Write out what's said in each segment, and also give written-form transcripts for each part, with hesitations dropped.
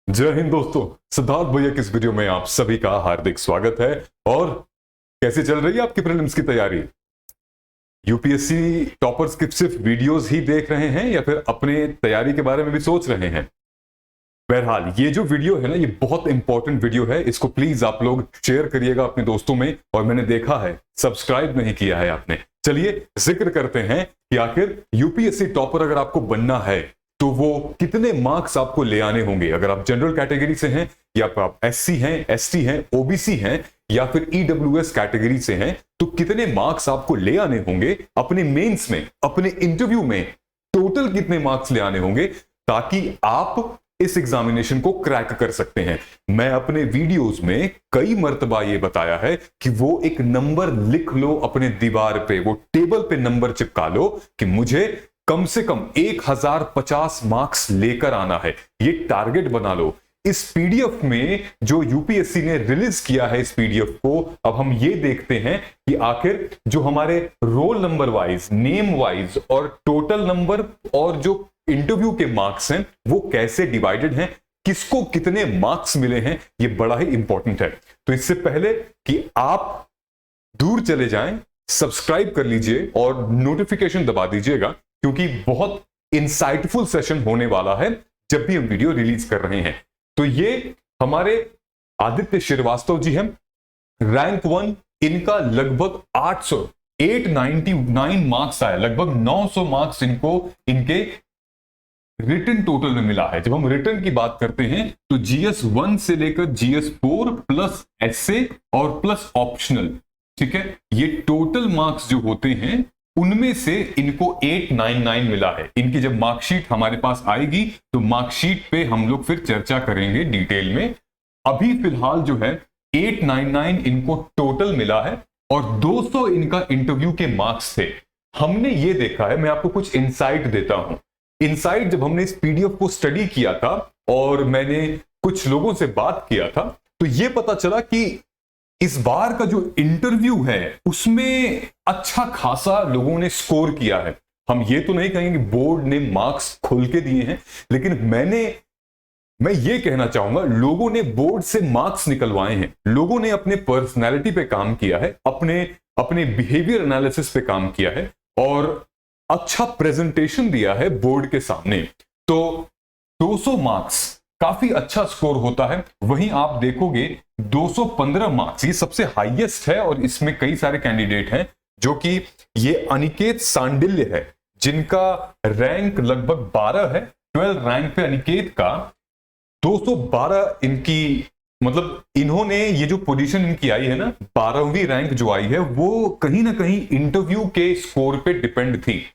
जय हिंद दोस्तों। सिद्धार्थ भैया की इस वीडियो में आप सभी का हार्दिक स्वागत है। और कैसे चल रही है आपकी प्रीलिम्स की तैयारी? यूपीएससी टॉपर्स की सिर्फ वीडियोस ही देख रहे हैं या फिर अपने तैयारी के बारे में भी सोच रहे हैं? बहरहाल ये जो वीडियो है ना, ये बहुत इंपॉर्टेंट वीडियो है। इसको प्लीज आप लोग शेयर करिएगा अपने दोस्तों में। और मैंने देखा है सब्सक्राइब नहीं किया है आपने। चलिए जिक्र करते हैं कि आखिर यूपीएससी टॉपर अगर आपको बनना है तो वो कितने मार्क्स आपको ले आने होंगे। अगर आप जनरल कैटेगरी से हैं या फिर आप एससी हैं, एसटी हैं, ओबीसी हैं या फिर ईडब्ल्यूएस कैटेगरी से हैं, तो कितने मार्क्स आपको ले आने होंगे अपने मेंस में, अपने इंटरव्यू में। टोटल कितने मार्क्स ले आने होंगे ताकि आप इस एग्जामिनेशन को क्रैक कर सकते हैं। मैं अपने वीडियोस में कई मर्तबा ये बताया है कि वो एक नंबर लिख लो अपने दीवार पे, वो टेबल पे नंबर चिपका लो कि मुझे कम से कम 1050 मार्क्स लेकर आना है। ये टारगेट बना लो। इस पीडीएफ में जो यूपीएससी ने रिलीज किया है, इस पीडीएफ को अब हम ये देखते हैं कि आखिर जो हमारे roll number wise, name wise और टोटल नंबर और जो इंटरव्यू के मार्क्स हैं वो कैसे डिवाइडेड हैं, किसको कितने मार्क्स मिले हैं। ये बड़ा ही इंपॉर्टेंट है। तो इससे पहले कि आप दूर चले जाएं, सब्सक्राइब कर लीजिए और नोटिफिकेशन दबा दीजिएगा, क्योंकि बहुत इंसाइटफुल सेशन होने वाला है जब भी हम वीडियो रिलीज कर रहे हैं। तो ये हमारे आदित्य श्रीवास्तव जी हैं, रैंक 1। इनका लगभग 899 मार्क्स आया, लगभग 900 मार्क्स इनको इनके रिटन टोटल में मिला है। जब हम रिटन की बात करते हैं तो जीएस 1 से लेकर जीएस 4 प्लस एसए और प्लस ऑप्शनल, ठीक है, ये टोटल मार्क्स जो होते हैं उनमें से इनको 899 मिला है। इनकी जब मार्कशीट हमारे पास आएगी तो मार्कशीट पे हम लोग फिर चर्चा करेंगे डिटेल में। अभी फिलहाल जो है 899 इनको टोटल मिला है और 200 इनका इंटरव्यू के मार्क्स थे। हमने ये देखा है, मैं आपको कुछ इंसाइट देता हूं। इंसाइट जब हमने इस पीडीएफ को स्टडी किया था और मैंने कुछ लोगों से बात किया था, तो ये पता चला कि इस बार का जो इंटरव्यू है उसमें अच्छा खासा लोगों ने स्कोर किया है। हम ये तो नहीं कहेंगे कि बोर्ड ने मार्क्स खोल के दिए हैं, लेकिन मैं ये कहना चाहूंगा लोगों ने बोर्ड से मार्क्स निकलवाए हैं। लोगों ने अपने पर्सनैलिटी पे काम किया है, अपने बिहेवियर एनालिसिस पे काम किया है और अच्छा प्रेजेंटेशन दिया है बोर्ड के सामने। तो 200 मार्क्स काफी अच्छा स्कोर होता है। वहीं आप देखोगे 215 मार्क्स ये सबसे हाईएस्ट है और इसमें कई सारे कैंडिडेट हैं, जो कि ये अनिकेत सांडिल्य है जिनका रैंक लगभग 12 है। 12 रैंक पे अनिकेत का 212 इनकी, मतलब इन्होंने ये जो पोजीशन इनकी आई है ना, 12वीं रैंक जो आई है वो कहीं ना कहीं इंटरव्यू के स्कोर पे डिपेंड थी।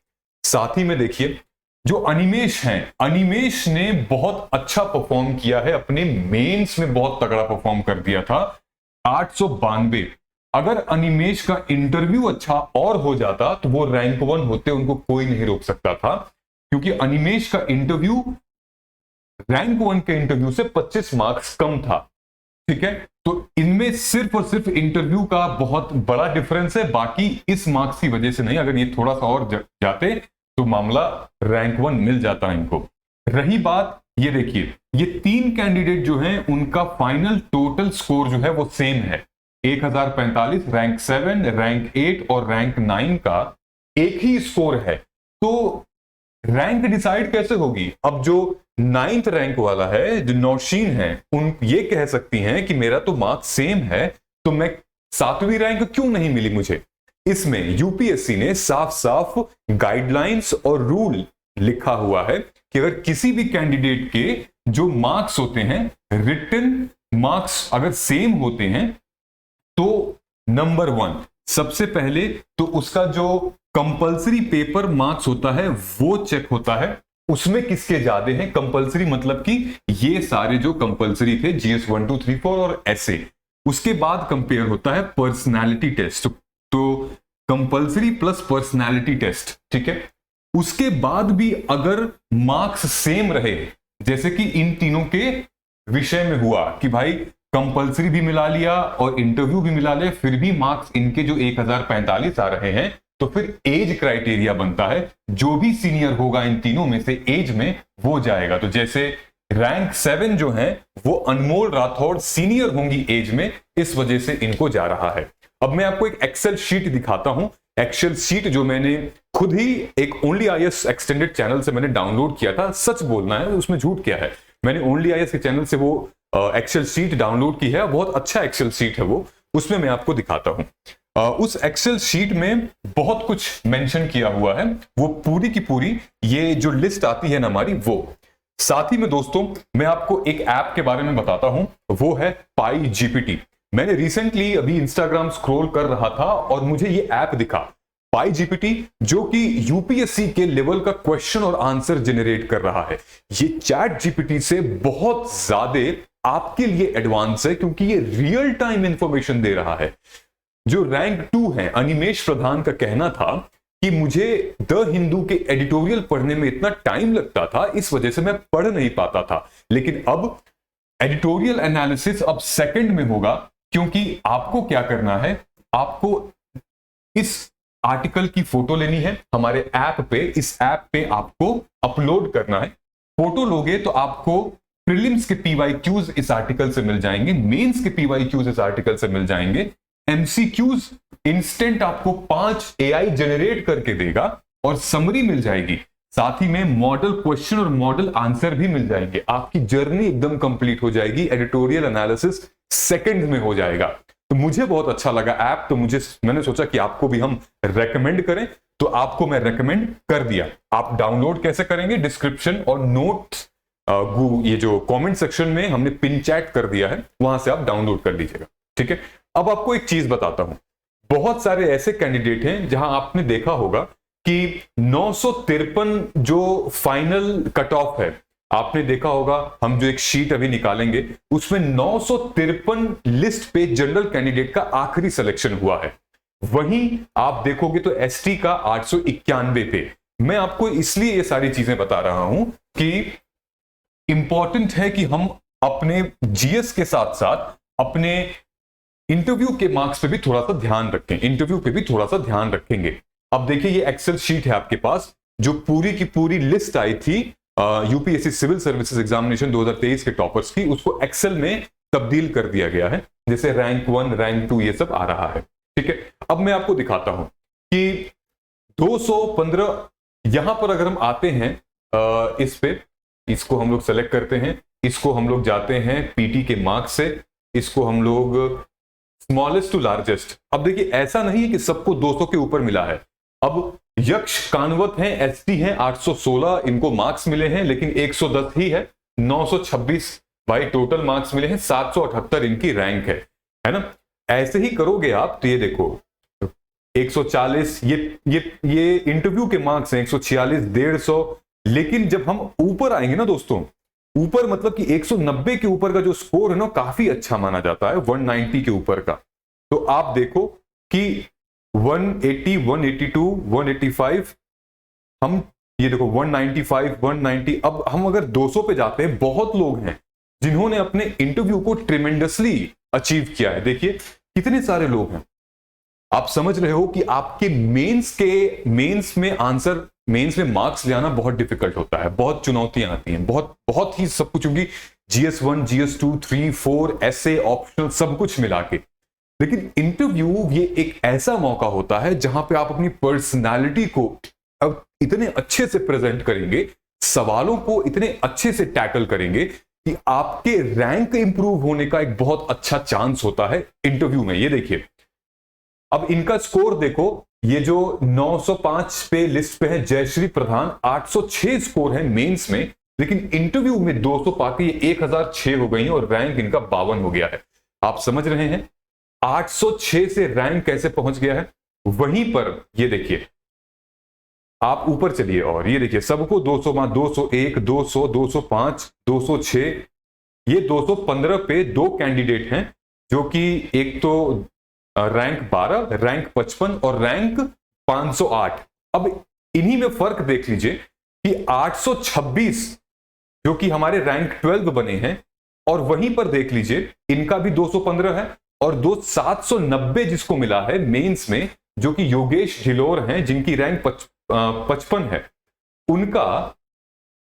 साथ ही में देखिए जो अनिमेश हैं, अनिमेश ने बहुत अच्छा परफॉर्म किया है, अपने मेंस में बहुत तगड़ा परफॉर्म कर दिया था, 892। अगर अनिमेश का इंटरव्यू अच्छा और हो जाता तो वो रैंक 1 होते, उनको कोई नहीं रोक सकता था, क्योंकि अनिमेश का इंटरव्यू रैंक 1 के इंटरव्यू से 25 मार्क्स कम था। ठीक है, तो इनमें सिर्फ और सिर्फ इंटरव्यू का बहुत बड़ा डिफरेंस है, बाकी इस मार्क्स की वजह से नहीं। अगर ये थोड़ा सा और जाते तो मामला रैंक 1 मिल जाता इनको। रही बात, ये देखिए ये 3 कैंडिडेट जो हैं उनका फाइनल टोटल स्कोर जो है वो सेम है, 1045। रैंक 7, रैंक 8 और रैंक 9 का एक ही स्कोर है। तो रैंक डिसाइड कैसे होगी? अब जो 9th रैंक वाला है, जो नौशीन है, उन ये कह सकती हैं कि मेरा तो मार्क्स सेम है, तो मैं 7वीं रैंक क्यों नहीं मिली मुझे? इसमें यूपीएससी ने साफ साफ गाइडलाइंस और रूल लिखा हुआ है कि अगर किसी भी कैंडिडेट के जो मार्क्स होते हैं, रिटन मार्क्स अगर सेम होते हैं, तो नंबर 1 सबसे पहले तो उसका जो कंपलसरी पेपर मार्क्स होता है वो चेक होता है। उसमें किसके ज्यादा हैं? कंपलसरी मतलब कि ये सारे जो कंपलसरी थे, जीएस 1 2 3 4 और ऐसे। उसके बाद कंपेयर होता है पर्सनालिटी टेस्ट, तो कंपलसरी प्लस पर्सनालिटी टेस्ट, ठीक है। उसके बाद भी अगर मार्क्स सेम रहे, जैसे कि इन तीनों के विषय में हुआ कि भाई कंपलसरी भी मिला लिया और इंटरव्यू भी मिला लिया, फिर भी मार्क्स इनके जो 1045 आ रहे हैं, तो फिर एज क्राइटेरिया बनता है। जो भी सीनियर होगा इन तीनों में से एज में, वो जाएगा। तो जैसे रैंक 7 जो है वो अनमोल राठौड़ सीनियर होंगी एज में, इस वजह से इनको जा रहा है। अब मैं आपको एक एक्सेल शीट दिखाता हूं। एक्सेल शीट जो मैंने खुद ही एक ओनली आईएएस एक्सटेंडेड चैनल से मैंने डाउनलोड किया था। सच बोलना है, उसमें झूठ क्या है, मैंने ओनली आईएएस के चैनल से वो एक्सेल शीट डाउनलोड की है। बहुत अच्छा एक्सेल शीट है वो, उसमें मैं आपको दिखाता हूं। उस एक्सेल शीट में बहुत कुछ मेंशन किया हुआ है, वो पूरी की पूरी ये जो लिस्ट आती है ना हमारी वो। साथ ही में दोस्तों मैं आपको एक ऐप के बारे में बताता हूं, वो है पाई जीपीटी। मैंने रिसेंटली अभी इंस्टाग्राम स्क्रॉल कर रहा था और मुझे ये ऐप दिखा, पाई जीपीटी, जो कि यूपीएससी के लेवल का क्वेश्चन और आंसर जनरेट कर रहा है। ये चैट जीपीटी से बहुत ज्यादा आपके लिए एडवांस है, क्योंकि ये रियल टाइम इंफॉर्मेशन दे रहा है। जो रैंक 2 है, अनिमेश प्रधान का कहना था कि मुझे द हिंदू के एडिटोरियल पढ़ने में इतना टाइम लगता था, इस वजह से मैं पढ़ नहीं पाता था। लेकिन अब एडिटोरियल एनालिसिस अब सेकंड में होगा, क्योंकि आपको क्या करना है, आपको इस आर्टिकल की फोटो लेनी है हमारे ऐप पे, इस ऐप पे आपको अपलोड करना है। फोटो लोगे तो आपको प्रीलिम्स के पीवाईक्यूज इस आर्टिकल से मिल जाएंगे, मेंस के पीवाईक्यूज इस आर्टिकल से मिल जाएंगे, एमसीक्यूज इंस्टेंट आपको 5 एआई जनरेट करके देगा और समरी मिल जाएगी। साथ ही में मॉडल क्वेश्चन और मॉडल आंसर भी मिल जाएंगे। आपकी जर्नी एकदम कंप्लीट हो जाएगी, एडिटोरियल एनालिसिस सेकंड में हो जाएगा। तो मुझे बहुत अच्छा लगा ऐप, तो मैंने सोचा कि आपको भी हम रेकमेंड करें, तो आपको मैं रेकमेंड कर दिया। आप डाउनलोड कैसे करेंगे, डिस्क्रिप्शन और नोट्स ये जो कमेंट सेक्शन में हमने पिन चैट कर दिया है, वहां से आप डाउनलोड कर लीजिएगा, ठीक है। अब आपको एक चीज बताता हूं, बहुत सारे ऐसे कैंडिडेट हैं जहां आपने देखा होगा कि 953 जो फाइनल कट ऑफ है, आपने देखा होगा, हम जो एक शीट अभी निकालेंगे उसमें 953 लिस्ट पे जनरल कैंडिडेट का आखिरी सिलेक्शन हुआ है। वहीं आप देखोगे तो एसटी का 891 पे। मैं आपको इसलिए ये सारी चीजें बता रहा हूं कि इंपॉर्टेंट है कि हम अपने जीएस के साथ साथ अपने इंटरव्यू के मार्क्स पे भी थोड़ा सा ध्यान रखें, इंटरव्यू पे भी थोड़ा सा ध्यान रखेंगे। अब देखिए ये एक्सेल शीट है आपके पास, जो पूरी की पूरी लिस्ट आई थी यूपीएससी सिविल सर्विसेज एग्जामिनेशन 2023 के टॉपर्स की, उसको एक्सेल में तब्दील कर दिया गया है, जैसे रैंक 1 रैंक 2 ये सब आ रहा है, ठीक है। अब मैं आपको दिखाता हूं कि 215 यहां पर अगर हम आते हैं इस पे, इसको हम लोग सेलेक्ट करते हैं, इसको हम लोग जाते हैं पीटी के मार्क्स से, इसको हम लोग स्मॉलेस्ट टू लार्जेस्ट। अब देखिए ऐसा नहीं है कि सबको 200 के ऊपर मिला है। अब यक्ष कानवत हैं, एसटी हैं, 816 इनको मार्क्स मिले हैं, लेकिन 110 ही है, 926 भाई टोटल मार्क्स मिले हैं, 778 इनकी रैंक है ना। ऐसे ही करोगे आप तो ये देखो 140 ये इंटरव्यू के मार्क्स हैं, 146 150। लेकिन जब हम ऊपर आएंगे ना दोस्तों, ऊपर मतलब कि 190 के ऊपर का जो स्कोर है ना काफी अच्छा माना जाता है, 190 के ऊपर का। तो आप देखो कि 180 182 185, हम ये देखो 195 190। अब हम अगर 200 पे जाते हैं, बहुत लोग हैं जिन्होंने अपने इंटरव्यू को ट्रिमेंडसली अचीव किया है। देखिए कितने सारे लोग हैं। आप समझ रहे हो कि आपके मेंस में मार्क्स ले आना बहुत डिफिकल्ट होता है, बहुत चुनौतियां आती हैं, बहुत ही सब कुछ होगी, GS1 GS2 3 4 ऐसे ऑप्शनल सब कुछ मिला के। लेकिन इंटरव्यू ये एक ऐसा मौका होता है जहां पे आप अपनी पर्सनालिटी को अब इतने अच्छे से प्रेजेंट करेंगे, सवालों को इतने अच्छे से टैकल करेंगे कि आपके रैंक इंप्रूव होने का एक बहुत अच्छा चांस होता है इंटरव्यू में। ये देखिए अब इनका स्कोर देखो, ये जो 905 पे लिस्ट पे है जयश्री प्रधान, 806 स्कोर है मेंस में, लेकिन इंटरव्यू में 200 पाके ये 1006 हो गई और रैंक इनका 52 हो गया है। आप समझ रहे हैं 806 से रैंक कैसे पहुंच गया है। वहीं पर ये देखिए आप ऊपर चलिए और ये देखिए सबको 200 201 200 205 206, ये 215 पे दो कैंडिडेट हैं, जो कि एक तो रैंक 12 रैंक 55 और रैंक 508। अब इन्हीं में फर्क देख लीजिए कि 826 जो कि हमारे रैंक 12 बने हैं, और वहीं पर देख लीजिए इनका भी 215 है, और 790 जिसको मिला है मेंस में, जो कि योगेश ढिलोर हैं जिनकी रैंक 55 है। उनका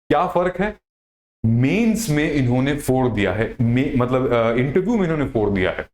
क्या फर्क है, मेंस में इन्होंने फोड़ दिया है, मतलब इंटरव्यू में इन्होंने फोड़ दिया है।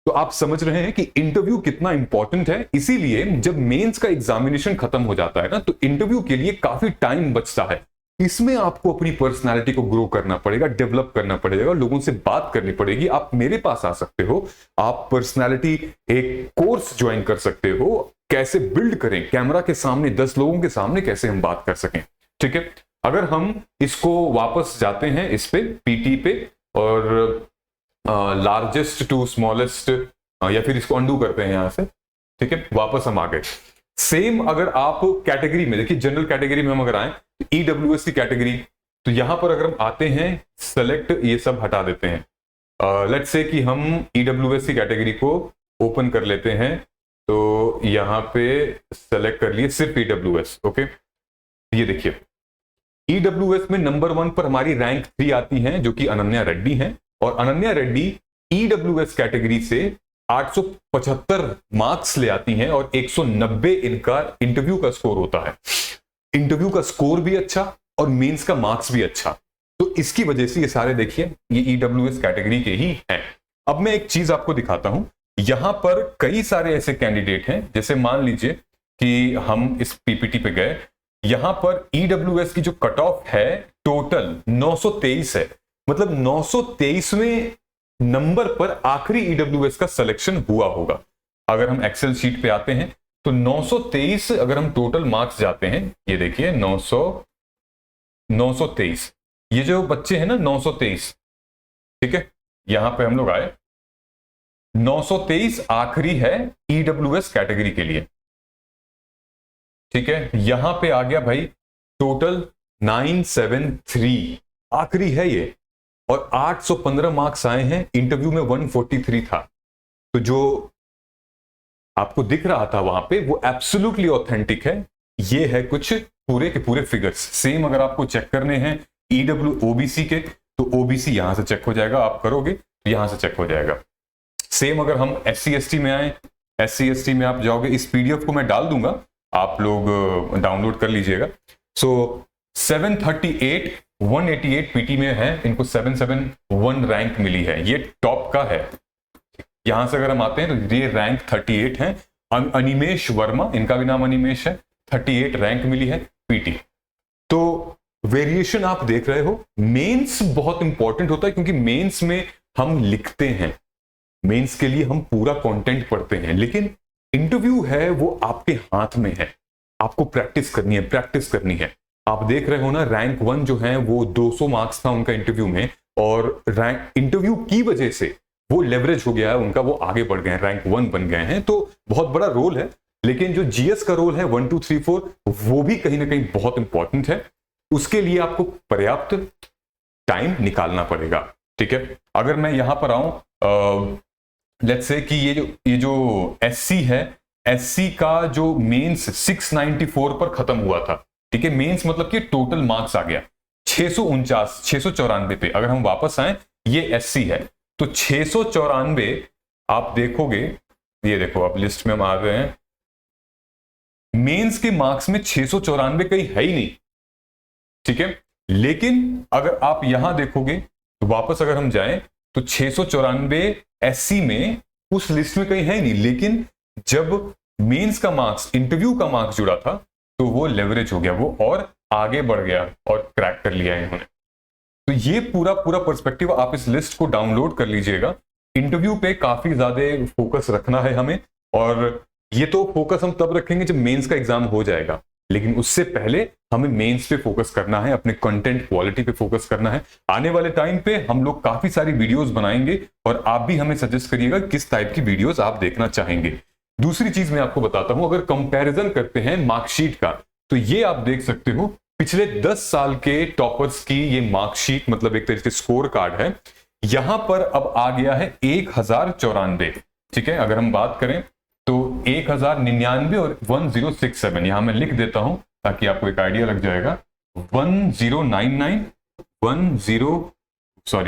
तो आप समझ रहे हैं कि इंटरव्यू कितना इंपॉर्टेंट है। इसीलिए जब मेंस का एग्जामिनेशन खत्म हो जाता है ना, तो इंटरव्यू के लिए काफी टाइम बचता है। इसमें आपको अपनी पर्सनालिटी को ग्रो करना पड़ेगा, डेवलप करना पड़ेगा, लोगों से बात करनी पड़ेगी। आप मेरे पास आ सकते हो, आप पर्सनालिटी एक कोर्स ज्वाइन कर सकते हो, कैसे बिल्ड करें कैमरा के सामने 10 लोगों के सामने कैसे हम बात कर सकें। ठीक है, अगर हम इसको वापस जाते हैं इस पे पीटी पे, और लार्जेस्ट टू स्मॉलेस्ट, या फिर इसको अंडू करते हैं यहां से। ठीक है, वापस हम आ गए। सेम अगर आप कैटेगरी में देखिए, जनरल कैटेगरी में हम अगर आए, ईडब्ल्यूएस की कैटेगरी, तो यहां पर अगर हम आते हैं सेलेक्ट, ये सब हटा देते हैं। लेट्स से कि हम ईडब्ल्यूएस की कैटेगरी को ओपन कर लेते हैं, तो यहां पे सेलेक्ट कर लिए सिर्फ ईडब्ल्यूएस। ओके, ये देखिए ईडब्ल्यूएस में नंबर 1 पर हमारी रैंक 3 आती है, जो कि अनन्या रेड्डी है। और अनन्या रेड्डी ईडब्ल्यूएस कैटेगरी से 875 मार्क्स ले आती हैं, और 190 इनका इंटरव्यू का स्कोर होता है। इंटरव्यू का स्कोर भी अच्छा और मेंस का मार्क्स भी अच्छा, तो इसकी वजह से ये सारे देखिए ये ईडब्ल्यूएस कैटेगरी के ही हैं। अब मैं एक चीज आपको दिखाता हूं, यहां पर कई सारे ऐसे कैंडिडेट हैं, जैसे मान लीजिए कि हम इस पीपीटी पे गए, यहां पर ईडब्ल्यूएस की जो कट ऑफ है टोटल 923 है, मतलब 923वें नंबर पर आखिरी ईडब्ल्यूएस का सिलेक्शन हुआ होगा। अगर हम एक्सेल शीट पे आते हैं तो 923 अगर हम टोटल मार्क्स जाते हैं, ये देखिए 923, ये जो बच्चे हैं ना 923, ठीक है, यहां पे हम लोग आए, 923 आखिरी है ईडब्ल्यूएस कैटेगरी के लिए। ठीक है, यहां पे आ गया भाई टोटल 973 आखिरी है ये, और 815 मार्क्स आए हैं, इंटरव्यू में 143 था। तो जो आपको दिख रहा था वहां पे वो एब्सोल्युटली ऑथेंटिक है। ये है कुछ पूरे के पूरे फिगर्स। सेम अगर आपको चेक करने हैं ईडब्ल्यू ओबीसी के, तो ओबीसी यहां से चेक हो जाएगा, आप करोगे तो यहां से चेक हो जाएगा। सेम अगर हम SC ST में आए, SC ST में आप जाओगे, इस पीडीएफ को मैं डाल दूंगा, आप लोग डाउनलोड कर लीजिएगा। सो 738 188 पीटी में है, इनको 771 रैंक मिली है, ये टॉप का है। यहां से अगर हम आते हैं तो ये रैंक 38 है। अनिमेश वर्मा, इनका भी नाम अनिमेश है, 38 रैंक मिली है पीटी। तो वेरिएशन आप देख रहे हो। मेंस बहुत इंपॉर्टेंट होता है, क्योंकि मेंस में हम लिखते हैं, मेंस के लिए हम पूरा कंटेंट पढ़ते हैं, लेकिन इंटरव्यू है वो आपके हाथ में है, आपको प्रैक्टिस करनी है, प्रैक्टिस करनी है। आप देख रहे हो ना, रैंक 1 जो है वो 200 मार्क्स था उनका इंटरव्यू में, और रैंक इंटरव्यू की वजह से वो लेवरेज हो गया है उनका, वो आगे बढ़ गए हैं, रैंक 1 बन गए हैं। तो बहुत बड़ा रोल है, लेकिन जो जीएस का रोल है 1 2 3 4 वो भी कहीं ना कहीं बहुत इंपॉर्टेंट है। उसके लिए आपको पर्याप्त टाइम निकालना पड़ेगा। ठीक है, अगर मैं यहां पर आऊं, लेट्स से कि ये जो एससी है, एससी का जो मेंस 694 पर खत्म हुआ था। ठीक है, मेंस मतलब कि टोटल मार्क्स आ गया 694 पे। अगर हम वापस आए, ये एससी है, तो 694 आप देखोगे, ये देखो अब लिस्ट में हम आ गए हैं, मेंस के मार्क्स में 694 कहीं है ही नहीं। ठीक है, लेकिन अगर आप यहां देखोगे तो वापस अगर हम जाएं तो 694 एससी में उस लिस्ट में कहीं है ही नहीं, लेकिन जब मेंस का मार्क्स, इंटरव्यू का मार्क्स जुड़ा था, तो वो लेवरेज हो गया, वो और आगे बढ़ गया और क्रैक कर लिया इन्होंने। तो ये पूरा पर्सपेक्टिव आप इस लिस्ट को डाउनलोड कर लीजिएगा। इंटरव्यू पे काफी ज्यादा फोकस रखना है हमें, और ये तो फोकस हम तब रखेंगे जब मेंस का एग्जाम हो जाएगा, लेकिन उससे पहले हमें मेंस पे फोकस करना है, अपने कंटेंट क्वालिटी पे फोकस करना है। आने वाले टाइम पे हम लोग काफी सारी वीडियोस बनाएंगे, और आप भी हमें सजेस्ट करिएगा किस टाइप की वीडियोस आप देखना चाहेंगे। दूसरी चीज मैं आपको बताता हूं, अगर कंपैरिजन करते हैं मार्कशीट का, तो ये आप देख सकते हो पिछले 10 साल के टॉपर्स की ये मार्कशीट, मतलब एक तरीके से स्कोर कार्ड है। यहां पर अब आ गया है 1094। ठीक है, अगर हम बात करें तो 1099 और 1067, यहां मैं लिख देता हूं ताकि आपको एक आइडिया लग जाएगा। 1099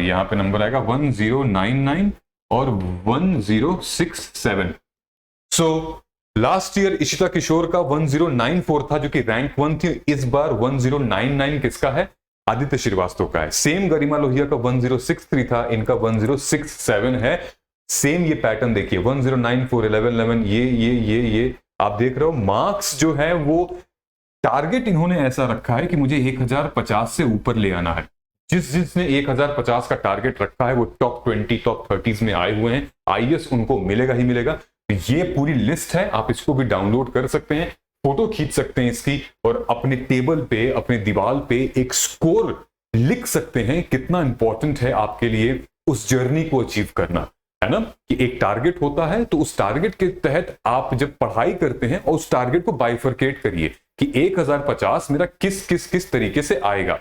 यहां पे नंबर आएगा 1099 और 1067। सो लास्ट ईयर इशिता किशोर का 1094 था, जो कि रैंक 1 थी। इस बार 1099 किसका है? आदित्य श्रीवास्तव का है। सेम गरिमा लोहिया का 1063 था, इनका 1067 है। सेम ये पैटर्न देखिए 1094, 1111, ये आप देख रहे हो। मार्क्स जो है वो टारगेट इन्होंने ऐसा रखा है कि मुझे 1050 से ऊपर ले आना है। जिसने 1050 का टारगेट रखा है वो टॉप 20 टॉप 30 में आए हुए हैं। आईएएस उनको मिलेगा ही मिलेगा। ये पूरी लिस्ट है, आप इसको भी डाउनलोड कर सकते हैं, फोटो खींच सकते हैं इसकी और अपने टेबल पे, अपने दीवार पे एक स्कोर लिख सकते हैं कितना इंपॉर्टेंट है आपके लिए उस जर्नी को अचीव करना, है ना। कि एक टारगेट होता है तो उस टारगेट के तहत आप जब पढ़ाई करते हैं और उस टारगेट को बाइफरकेट करिए कि 1050 मेरा किस तरीके से आएगा।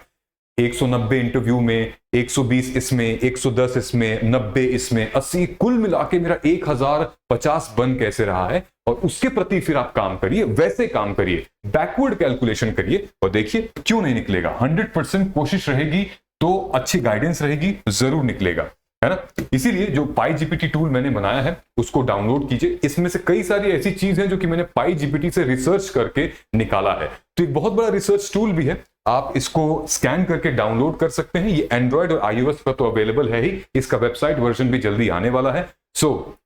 190 इंटरव्यू में, 120 इसमें, 110 इसमें, 90 इसमें, 80, कुल मिला के मेरा 1050 बन कैसे रहा है, और उसके प्रति फिर आप काम करिए, वैसे काम करिए, बैकवर्ड कैलकुलेशन करिए और देखिए क्यों नहीं निकलेगा। 100% कोशिश रहेगी तो अच्छी गाइडेंस रहेगी, जरूर निकलेगा, है ना। इसीलिए जो PyGPT टूल मैंने बनाया है उसको डाउनलोड कीजिए। इसमें से कई सारी ऐसी चीज है जो कि मैंने PyGPT से रिसर्च करके निकाला है, तो एक बहुत बड़ा रिसर्च टूल भी है। आप इसको स्कैन करके डाउनलोड कर सकते हैं। ये एंड्रॉइड और iOS पर तो अवेलेबल है ही, इसका वेबसाइट वर्जन भी जल्दी आने वाला है। सो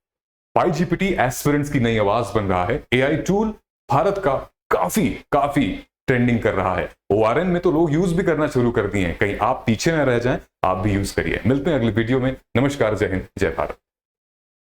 PyGPT एस्पिरेंट्स की नई आवाज बन रहा है। एआई टूल भारत का काफी ट्रेंडिंग कर रहा है। ORN में तो लोग यूज भी करना शुरू कर दिए हैं, कहीं आप पीछे न रह जाएं, आप भी यूज करिए। मिलते हैं अगले वीडियो में। नमस्कार, जय हिंद, जय भारत।